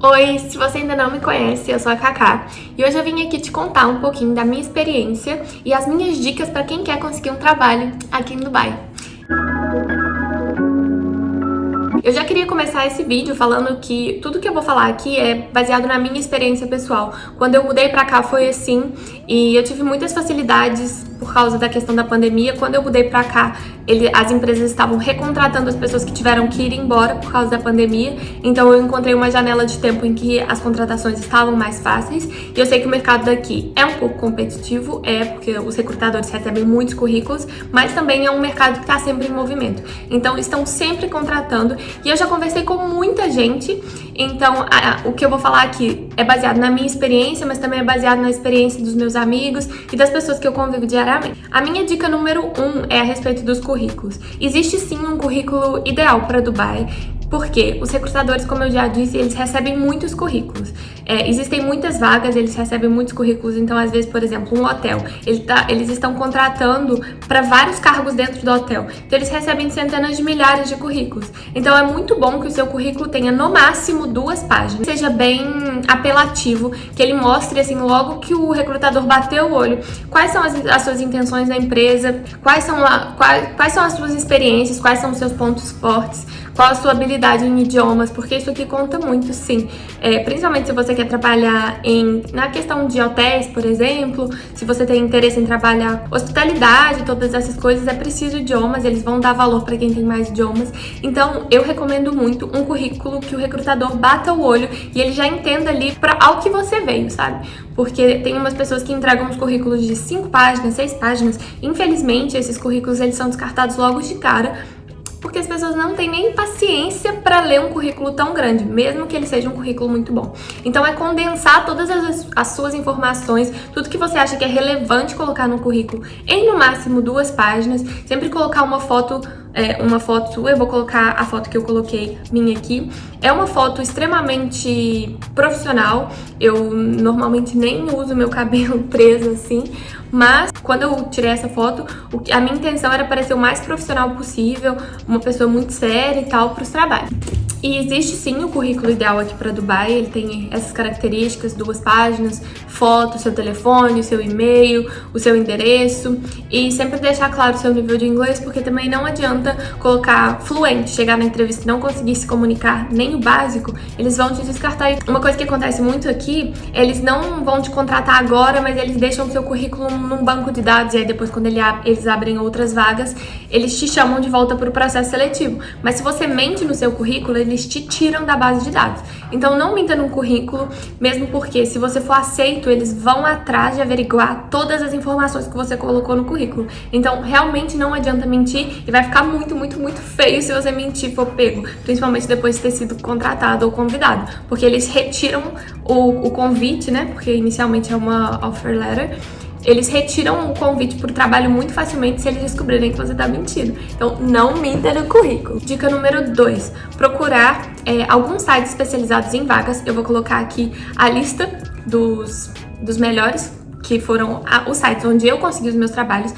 Oi, se você ainda não me conhece, eu sou a Cacá e hoje eu vim aqui te contar um pouquinho da minha experiência e as minhas dicas para quem quer conseguir um trabalho aqui em Dubai. Eu já queria começar esse vídeo falando que tudo que eu vou falar aqui é baseado na minha experiência pessoal. Quando eu mudei pra cá foi assim, e eu tive muitas facilidades por causa da questão da pandemia. Quando eu mudei pra cá, as empresas estavam recontratando as pessoas que tiveram que ir embora por causa da pandemia. Então eu encontrei uma janela de tempo em que as contratações estavam mais fáceis. E eu sei que o mercado daqui é um pouco competitivo, porque os recrutadores recebem muitos currículos, mas também é um mercado que está sempre em movimento. Então estão sempre contratando. E eu já conversei com muita gente, então o que eu vou falar aqui é baseado na minha experiência, mas também é baseado na experiência dos meus amigos e das pessoas que eu convivo diariamente. A minha dica número 1 é a respeito dos currículos. Existe sim um currículo ideal para Dubai, porque os recrutadores, como eu já disse, eles recebem muitos currículos. Existem muitas vagas, eles recebem muitos currículos, então às vezes, por exemplo, um hotel, eles estão contratando para vários cargos dentro do hotel. Então eles recebem centenas de milhares de currículos. Então é muito bom que o seu currículo tenha no máximo 2 páginas, seja bem apelativo, que ele mostre assim logo que o recrutador bateu o olho, quais são as suas intenções na empresa, quais são as suas experiências, quais são os seus pontos fortes, qual a sua habilidade em idiomas, porque isso aqui conta muito, sim. Principalmente se você quer trabalhar na questão de hotéis, por exemplo, se você tem interesse em trabalhar hospitalidade, todas essas coisas, é preciso idiomas, eles vão dar valor para quem tem mais idiomas. Então, eu recomendo muito um currículo que o recrutador bata o olho e ele já entenda ali ao que você veio, sabe? Porque tem umas pessoas que entregam uns currículos de 5 páginas, 6 páginas. Infelizmente, esses currículos eles são descartados logo de cara, porque as pessoas não têm nem paciência para ler um currículo tão grande, mesmo que ele seja um currículo muito bom. Então é condensar todas as suas informações, tudo que você acha que é relevante colocar no currículo em no máximo 2 páginas, sempre colocar uma foto sua. Eu vou colocar a foto que eu coloquei minha aqui. É uma foto extremamente profissional. Eu normalmente nem uso meu cabelo preso assim, mas quando eu tirei essa foto, a minha intenção era parecer o mais profissional possível, uma pessoa muito séria e tal para os trabalhos. E existe sim o currículo ideal aqui para Dubai, ele tem essas características, 2 páginas, foto, seu telefone, o seu e-mail, o seu endereço, e sempre deixar claro o seu nível de inglês, porque também não adianta colocar fluente, chegar na entrevista e não conseguir se comunicar nem o básico, eles vão te descartar. Uma coisa que acontece muito aqui, eles não vão te contratar agora, mas eles deixam o seu currículo num banco de dados, e aí depois quando eles abrem outras vagas, eles te chamam de volta para o processo seletivo. Mas se você mente no seu currículo, eles te tiram da base de dados. Então não minta no currículo, mesmo porque se você for aceito, eles vão atrás de averiguar todas as informações que você colocou no currículo. Então realmente não adianta mentir e vai ficar muito, muito, muito feio se você mentir e for pego, principalmente depois de ter sido contratado ou convidado, porque eles retiram o convite, né? Porque inicialmente é uma offer letter. Eles retiram o convite para o trabalho muito facilmente se eles descobrirem que você está mentindo. Então, não minta no currículo. Dica número 2. Procurar alguns sites especializados em vagas. Eu vou colocar aqui a lista dos melhores, que foram os sites onde eu consegui os meus trabalhos.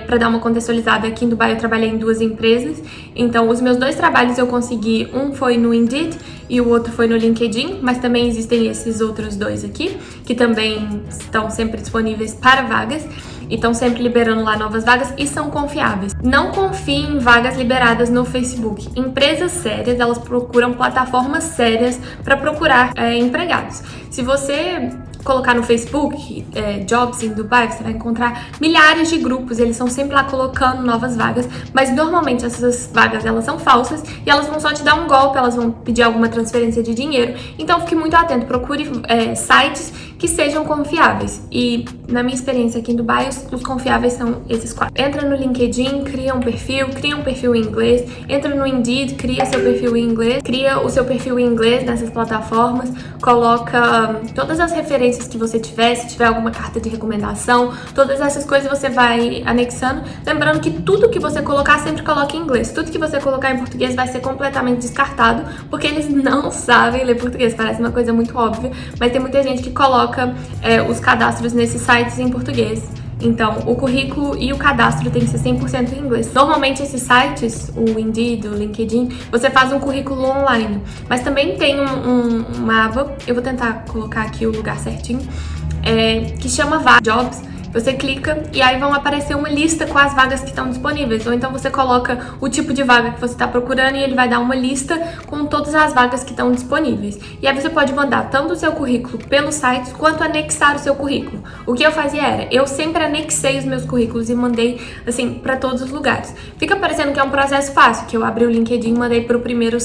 Para dar uma contextualizada, aqui em Dubai eu trabalhei em 2 empresas, então os meus 2 trabalhos eu consegui, um foi no Indeed e o outro foi no LinkedIn, mas também existem esses outros 2 aqui, que também estão sempre disponíveis para vagas, e estão sempre liberando lá novas vagas e são confiáveis. Não confie em vagas liberadas no Facebook. Empresas sérias, elas procuram plataformas sérias para procurar empregados. Se você colocar no Facebook, Jobs em Dubai, você vai encontrar milhares de grupos, eles estão sempre lá colocando novas vagas, mas normalmente essas vagas elas são falsas e elas vão só te dar um golpe, elas vão pedir alguma transferência de dinheiro, então fique muito atento, procure sites que sejam confiáveis. E na minha experiência aqui em Dubai, os confiáveis são esses 4. Entra no LinkedIn, cria um perfil em inglês, entra no Indeed, cria seu perfil em inglês, cria o seu perfil em inglês nessas plataformas, coloca todas as referências que você tiver, se tiver alguma carta de recomendação, todas essas coisas você vai anexando, lembrando que tudo que você colocar, sempre coloque em inglês. Tudo que você colocar em português vai ser completamente descartado, porque eles não sabem ler português, parece uma coisa muito óbvia, mas tem muita gente que coloca os cadastros nesses sites em português Então, o currículo e o cadastro tem que ser 100% em inglês. Normalmente, esses sites, o Indeed, o LinkedIn, você faz um currículo online. Mas também tem uma aba, eu vou tentar colocar aqui o lugar certinho, que chama Jobs. Você clica e aí vão aparecer uma lista com as vagas que estão disponíveis. Ou então você coloca o tipo de vaga que você está procurando e ele vai dar uma lista com todas as vagas que estão disponíveis. E aí você pode mandar tanto o seu currículo pelos sites quanto anexar o seu currículo. O que eu fazia era, eu sempre anexei os meus currículos e mandei, assim, para todos os lugares. Fica parecendo que é um processo fácil, que eu abri o LinkedIn e mandei pro primeiro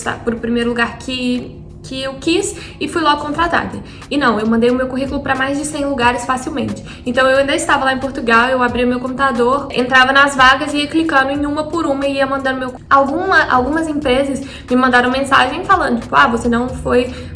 lugar que eu quis e fui logo contratada. E não, eu mandei o meu currículo para mais de 100 lugares facilmente. Então eu ainda estava lá em Portugal, eu abri o meu computador, entrava nas vagas e ia clicando em uma por uma e ia mandando meu... Algumas empresas me mandaram mensagem falando, tipo,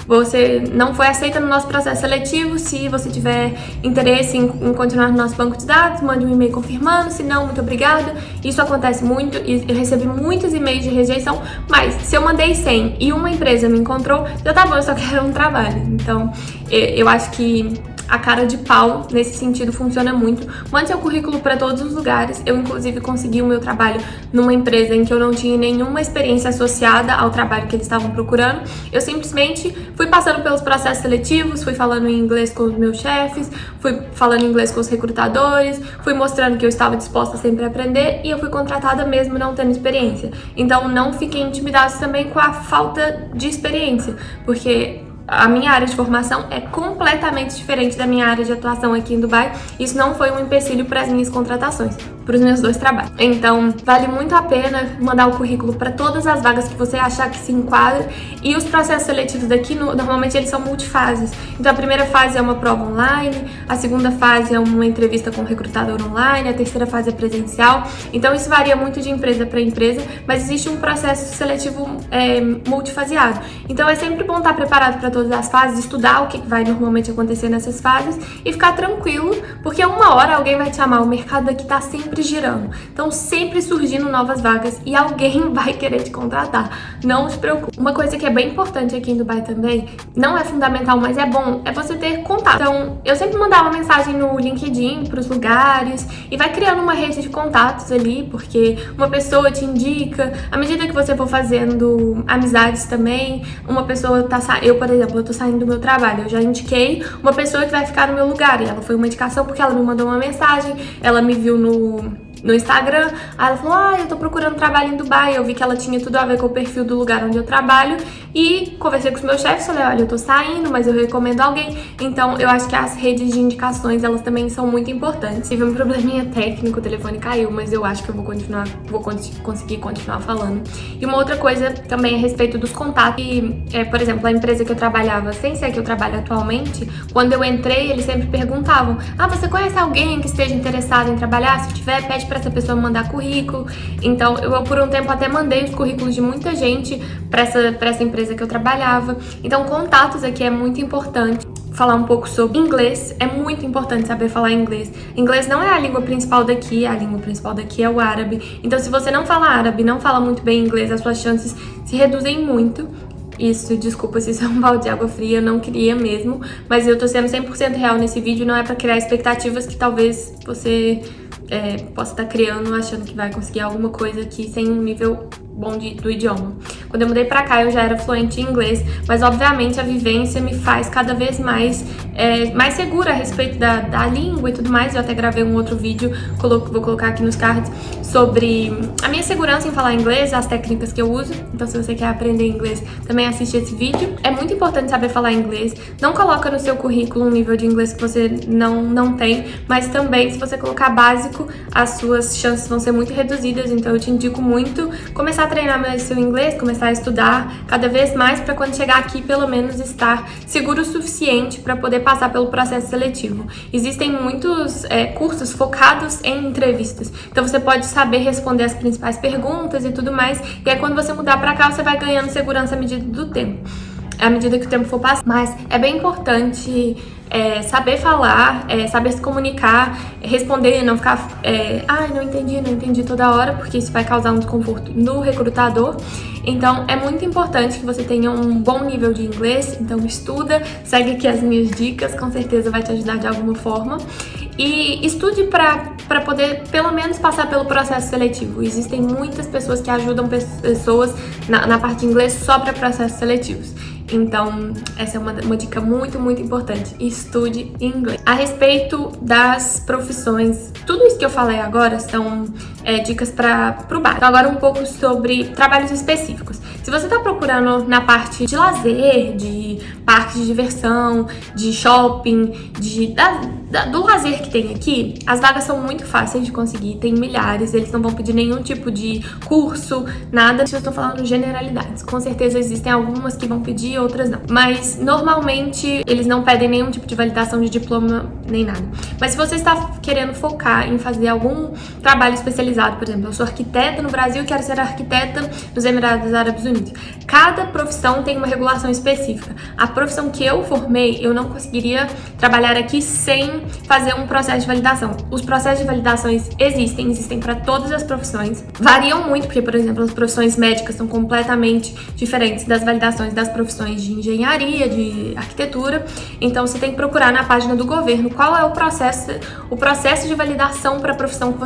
você não foi aceita no nosso processo seletivo. Se você tiver interesse em continuar no nosso banco de dados, mande um e-mail confirmando, se não, muito obrigada. Isso acontece muito e eu recebi muitos e-mails de rejeição, mas se eu mandei 100 e uma empresa me encontrou, já tá bom, eu só quero um trabalho. Então, eu acho que a cara de pau, nesse sentido, funciona muito. Mande seu currículo para todos os lugares. Eu, inclusive, consegui o meu trabalho numa empresa em que eu não tinha nenhuma experiência associada ao trabalho que eles estavam procurando. Eu simplesmente fui passando pelos processos seletivos, fui falando em inglês com os meus chefes, fui falando inglês com os recrutadores, fui mostrando que eu estava disposta sempre a aprender e eu fui contratada mesmo não tendo experiência. Então, não fiquem intimidados também com a falta de experiência, porque a minha área de formação é completamente diferente da minha área de atuação aqui em Dubai. Isso não foi um empecilho para as minhas contratações, para os meus 2 trabalhos. Então, vale muito a pena mandar o currículo para todas as vagas que você achar que se enquadra. E os processos seletivos daqui, normalmente, eles são multifases. Então, a primeira fase é uma prova online, a segunda fase é uma entrevista com o recrutador online, a terceira fase é presencial. Então, isso varia muito de empresa para empresa, mas existe um processo seletivo multifaseado. Então, é sempre bom estar preparado para todas as fases, estudar o que vai normalmente acontecer nessas fases e ficar tranquilo, porque uma hora alguém vai te chamar. O mercado aqui tá sempre girando, então sempre surgindo novas vagas e alguém vai querer te contratar. Não se preocupe. Uma coisa que é bem importante aqui em Dubai também, não é fundamental, mas é bom, é você ter contato. Então, eu sempre mandava mensagem no LinkedIn pros lugares e vai criando uma rede de contatos ali, porque uma pessoa te indica, à medida que você for fazendo amizades também, uma pessoa por exemplo, eu tô saindo do meu trabalho, eu já indiquei uma pessoa que vai ficar no meu lugar, e ela foi uma indicação porque ela me mandou uma mensagem, ela me viu no Instagram, aí ela falou, eu tô procurando trabalho em Dubai, eu vi que ela tinha tudo a ver com o perfil do lugar onde eu trabalho, e conversei com os meus chefes, falei, olha, eu tô saindo, mas eu recomendo alguém. Então, eu acho que as redes de indicações, elas também são muito importantes. Tive um probleminha técnico, o telefone caiu, mas eu acho que eu vou conseguir continuar falando. E uma outra coisa também a respeito dos contatos, por exemplo, a empresa que eu trabalhava, sem ser que eu trabalho atualmente, quando eu entrei, eles sempre perguntavam, você conhece alguém que esteja interessado em trabalhar? Se tiver, pede pra essa pessoa mandar currículo. Então, eu por um tempo até mandei os currículos de muita gente pra essa empresa que eu trabalhava. Então, contatos aqui é muito importante. Falar um pouco sobre inglês, é muito importante saber falar inglês. Inglês não é a língua principal daqui, a língua principal daqui é o árabe. Então, se você não fala árabe, não fala muito bem inglês, as suas chances se reduzem muito. Isso, desculpa se isso é um balde de água fria, eu não queria mesmo, mas eu tô sendo 100% real nesse vídeo, não é pra criar expectativas que talvez você possa estar criando, achando que vai conseguir alguma coisa aqui sem um nível bom do idioma. Quando eu mudei pra cá, eu já era fluente em inglês, mas obviamente a vivência me faz cada vez mais segura a respeito da língua e tudo mais. Eu até gravei um outro vídeo, vou colocar aqui nos cards, sobre a minha segurança em falar inglês, as técnicas que eu uso. Então, se você quer aprender inglês, também assiste esse vídeo. É muito importante saber falar inglês. Não coloca no seu currículo um nível de inglês que você não tem, mas também, se você colocar básico, as suas chances vão ser muito reduzidas. Então, eu te indico muito começar a treinar mais seu inglês, começar a estudar cada vez mais para quando chegar aqui, pelo menos estar seguro o suficiente para poder passar pelo processo seletivo. Existem muitos cursos focados em entrevistas, então você pode saber responder as principais perguntas e tudo mais, e aí quando você mudar para cá, você vai ganhando segurança à medida do tempo, à medida que o tempo for passando. Mas é bem importante saber falar, saber se comunicar, responder, não ficar não entendi toda hora, porque isso vai causar um desconforto no recrutador. Então é muito importante que você tenha um bom nível de inglês. Então estuda, segue aqui as minhas dicas, com certeza vai te ajudar de alguma forma. E estude para para poder pelo menos passar pelo processo seletivo. Existem muitas pessoas que ajudam pessoas na parte de inglês só para processos seletivos. Então, essa é uma dica muito, muito importante. Estude inglês. A respeito das profissões, tudo isso que eu falei agora são dicas para o básico. Então, agora um pouco sobre trabalhos específicos. Se você está procurando na parte de lazer, de parques de diversão, de shopping, do lazer que tem aqui, as vagas são muito fáceis de conseguir, tem milhares, eles não vão pedir nenhum tipo de curso, nada. Eu estou falando generalidades. Com certeza existem algumas que vão pedir, outras não. Mas normalmente eles não pedem nenhum tipo de validação de diploma nem nada. Mas se você está querendo focar em fazer algum trabalho especializado, por exemplo, eu sou arquiteta no Brasil e quero ser arquiteta nos Emirados Árabes Unidos. Cada profissão tem uma regulação específica. A profissão que eu formei, eu não conseguiria trabalhar aqui sem fazer um processo de validação. Os processos de validações existem para todas as profissões. Variam muito, porque, por exemplo, as profissões médicas são completamente diferentes das validações das profissões de engenharia, de arquitetura. Então, você tem que procurar na página do governo qual é o processo de validação para a profissão que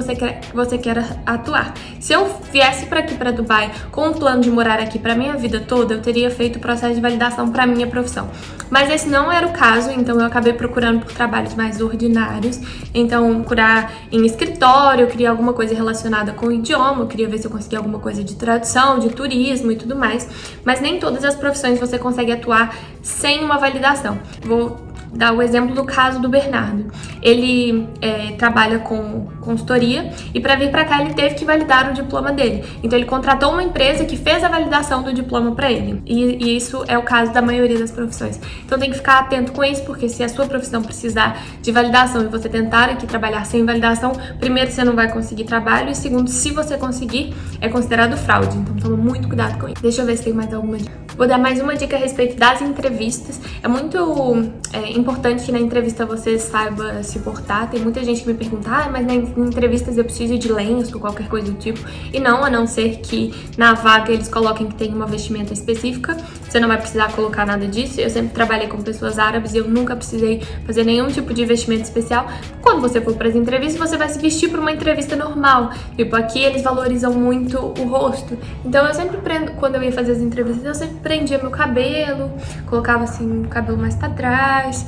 você quer atuar. Se eu viesse para aqui, para Dubai, com um plano de morar aqui para minha vida toda, eu teria feito o processo de validação para minha profissão. Mas esse não era o caso, então eu acabei procurando por trabalhos mais ordinários. Então, procurar em escritório, eu queria alguma coisa relacionada com o idioma, eu queria ver se eu conseguia alguma coisa de tradução, de turismo e tudo mais. Mas nem todas as profissões você consegue atuar sem uma validação. Vou dar o exemplo do caso do Bernardo. Ele trabalha com consultoria e para vir para cá ele teve que validar o diploma dele. Então ele contratou uma empresa que fez a validação do diploma para ele. E isso é o caso da maioria das profissões. Então tem que ficar atento com isso, porque se a sua profissão precisar de validação e você tentar aqui trabalhar sem validação, primeiro você não vai conseguir trabalho e segundo, se você conseguir, é considerado fraude. Então toma muito cuidado com isso. Deixa eu ver se tem mais alguma dica. Vou dar mais uma dica a respeito das entrevistas. É muito importante que na entrevista você saiba se portar. Tem muita gente que me pergunta, mas nas entrevistas eu preciso de lenço ou qualquer coisa do tipo. E não, a não ser que na vaga eles coloquem que tem uma vestimenta específica. Você não vai precisar colocar nada disso. Eu sempre trabalhei com pessoas árabes e eu nunca precisei fazer nenhum tipo de vestimento especial. Quando você for para as entrevistas, você vai se vestir para uma entrevista normal. Tipo, aqui eles valorizam muito o rosto. Então eu sempre quando eu ia fazer as entrevistas, eu sempre prendia meu cabelo, colocava assim o cabelo mais pra trás,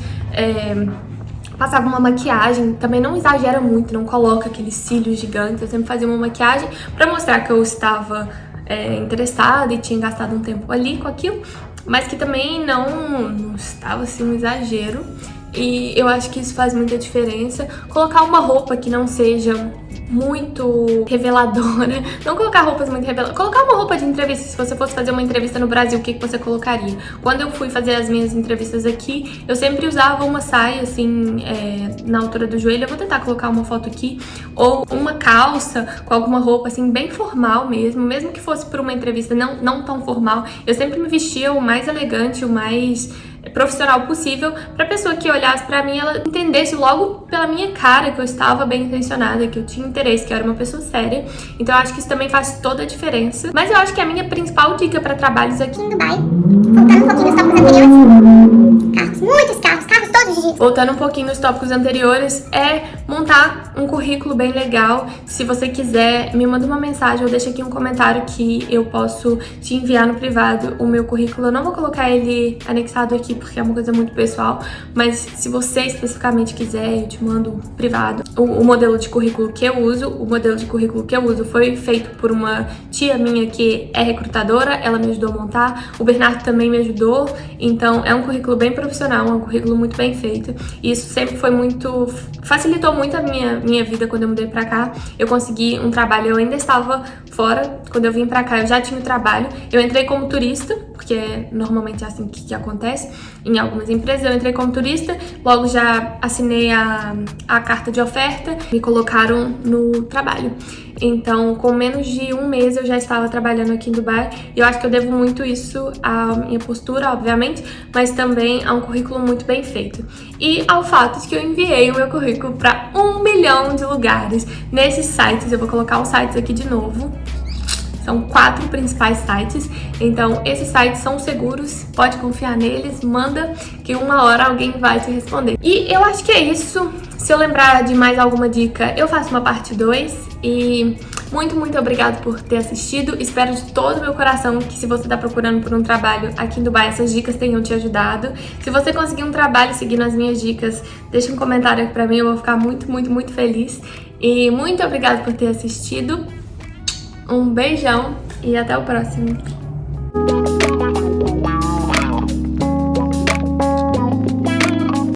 passava uma maquiagem, também não exagera muito, não coloca aqueles cílios gigantes, eu sempre fazia uma maquiagem pra mostrar que eu estava interessada e tinha gastado um tempo ali com aquilo, mas que também não estava assim um exagero. E eu acho que isso faz muita diferença. Colocar uma roupa que não seja muito reveladora. Não colocar roupas muito reveladoras. Colocar uma roupa de entrevista. Se você fosse fazer uma entrevista no Brasil, o que você colocaria? Quando eu fui fazer as minhas entrevistas aqui, eu sempre usava uma saia, assim, na altura do joelho. Eu vou tentar colocar uma foto aqui. Ou uma calça com alguma roupa, assim, bem formal mesmo. Mesmo que fosse por uma entrevista não tão formal. Eu sempre me vestia o mais elegante, o mais profissional possível, pra pessoa que olhasse pra mim, ela entendesse logo pela minha cara que eu estava bem intencionada, que eu tinha interesse, que eu era uma pessoa séria. Então eu acho que isso também faz toda a diferença. Mas eu acho que a minha principal dica pra trabalhos aqui em Dubai, voltando um pouquinho nos tópicos anteriores, carros, muitos carros todos os dias. Voltando um pouquinho nos tópicos anteriores, é montar um currículo bem legal. Se você quiser, me manda uma mensagem ou deixa aqui um comentário que eu posso te enviar no privado o meu currículo. Eu não vou colocar ele anexado aqui porque é uma coisa muito pessoal, mas se você especificamente quiser, eu te mando privado. O modelo de currículo que eu uso, foi feito por uma tia minha que é recrutadora, ela me ajudou a montar, o Bernardo também me ajudou, então é um currículo bem profissional, é um currículo muito bem feito, e isso sempre facilitou muito a minha vida quando eu mudei pra cá. Eu consegui um trabalho, eu ainda estava fora, quando eu vim pra cá eu já tinha o trabalho, eu entrei como turista, porque normalmente é assim que acontece em algumas empresas. Eu entrei como turista, logo já assinei a carta de oferta, me colocaram no trabalho. Então, com menos de um mês eu já estava trabalhando aqui em Dubai, e eu acho que eu devo muito isso à minha postura, obviamente, mas também a um currículo muito bem feito. E ao fato de que eu enviei o meu currículo para 1 milhão de lugares nesses sites. Eu vou colocar os sites aqui de novo. São 4 principais sites, então esses sites são seguros, pode confiar neles, manda que uma hora alguém vai te responder. E eu acho que é isso. Se eu lembrar de mais alguma dica, eu faço uma parte 2 e muito obrigado por ter assistido. Espero de todo o meu coração que, se você tá procurando por um trabalho aqui em Dubai, essas dicas tenham te ajudado. Se você conseguir um trabalho seguindo as minhas dicas, deixa um comentário aqui pra mim, eu vou ficar muito feliz. E muito obrigado por ter assistido. Um beijão e até o próximo.